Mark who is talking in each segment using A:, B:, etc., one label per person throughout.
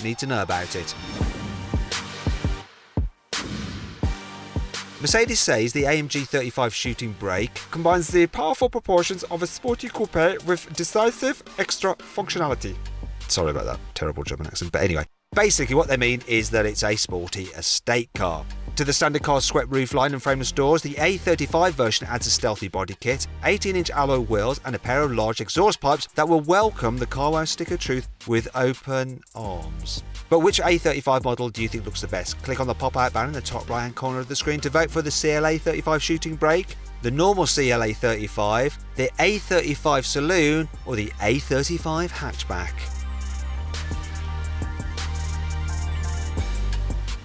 A: need to know about it. Mercedes says the AMG 35 Shooting Brake combines the powerful proportions of a sporty coupe with decisive extra functionality. Sorry about that terrible German accent, but anyway. Basically what they mean is that it's a sporty estate car. To the standard car's swept roofline and frameless doors, the A35 version adds a stealthy body kit, 18-inch alloy wheels and a pair of large exhaust pipes that will welcome the carwow stick of truth with open arms. But which A35 model do you think looks the best? Click on the pop-out banner in the top right-hand corner of the screen to vote for the CLA 35 Shooting Brake, the normal CLA 35, the A35 Saloon or the A35 Hatchback.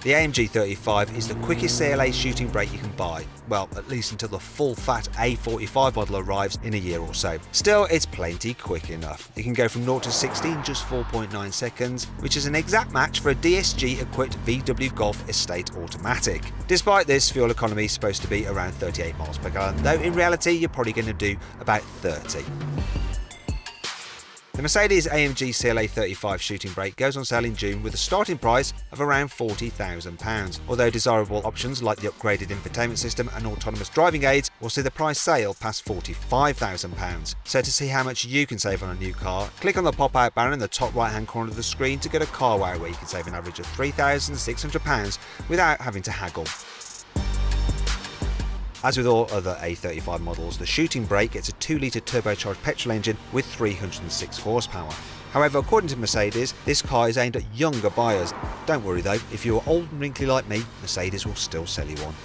A: The AMG 35 is the quickest CLA shooting brake you can buy, well, at least until the full-fat A45 model arrives in a year or so. Still, it's plenty quick enough. It can go from 0 to 60 in just 4.9 seconds, which is an exact match for a DSG-equipped VW Golf Estate Automatic. Despite this, fuel economy is supposed to be around 38 miles per gallon, though in reality you're probably going to do about 30. The Mercedes-AMG CLA 35 Shooting Brake goes on sale in June with a starting price of around £40,000, although desirable options like the upgraded infotainment system and autonomous driving aids will see the price sale past £45,000. So to see how much you can save on a new car, click on the pop-out banner in the top right-hand corner of the screen to go to carwow, where you can save an average of £3,600 without having to haggle. As with all other A35 models, the Shooting Brake gets a 2-litre turbocharged petrol engine with 306 horsepower. However, according to Mercedes, this car is aimed at younger buyers. Don't worry though, if you're old and wrinkly like me, Mercedes will still sell you one.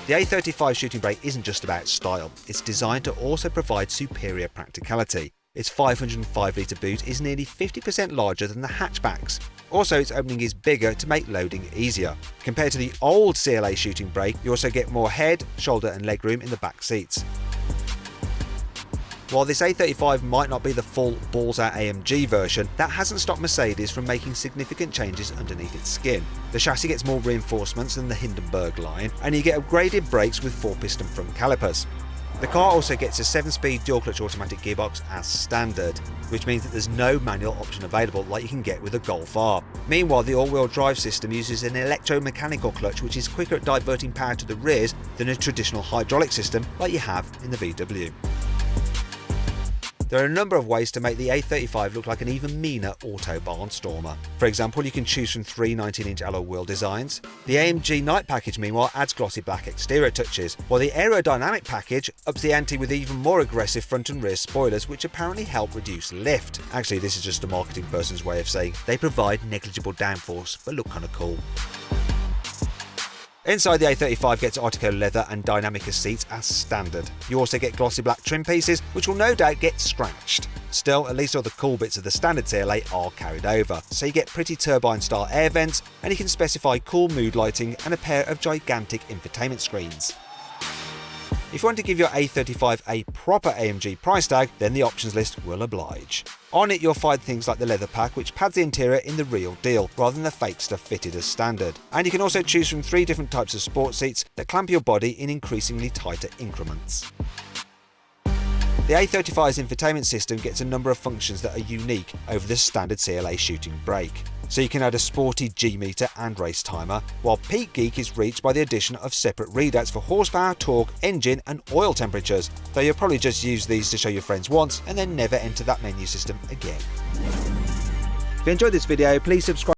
A: The A35 Shooting Brake isn't just about style, it's designed to also provide superior practicality. Its 505-litre boot is nearly 50% larger than the hatchbacks. Also, its opening is bigger to make loading easier. Compared to the old CLA Shooting Brake, you also get more head, shoulder and leg room in the back seats. While this A35 might not be the full balls-out AMG version, that hasn't stopped Mercedes from making significant changes underneath its skin. The chassis gets more reinforcements than the Hindenburg line, and you get upgraded brakes with 4-piston front calipers. The car also gets a 7-speed dual-clutch automatic gearbox as standard, which means that there's no manual option available like you can get with a Golf R. Meanwhile, the all-wheel drive system uses an electromechanical clutch which is quicker at diverting power to the rears than a traditional hydraulic system like you have in the VW. There are a number of ways to make the A35 look like an even meaner auto barnstormer. For example, you can choose from 3 19-inch alloy wheel designs. The AMG Night package, meanwhile, adds glossy black exterior touches, while the aerodynamic package ups the ante with even more aggressive front and rear spoilers, which apparently help reduce lift. Actually, this is just a marketing person's way of saying they provide negligible downforce but look kinda cool. Inside, the A35 gets Artico leather and Dynamica seats as standard. You also get glossy black trim pieces, which will no doubt get scratched. Still, at least all the cool bits of the standard CLA are carried over, so you get pretty turbine-style air vents, and you can specify cool mood lighting and a pair of gigantic infotainment screens. If you want to give your A35 a proper AMG price tag, then the options list will oblige. On it you'll find things like the leather pack, which pads the interior in the real deal, rather than the fake stuff fitted as standard. And you can also choose from 3 different types of sport seats that clamp your body in increasingly tighter increments. The A35's infotainment system gets a number of functions that are unique over the standard CLA Shooting Brake. So you can add a sporty G-meter and race timer, while peak geek is reached by the addition of separate readouts for horsepower, torque, engine and oil temperatures, though you'll probably just use these to show your friends once and then never enter that menu system again. If you enjoyed this video, please subscribe.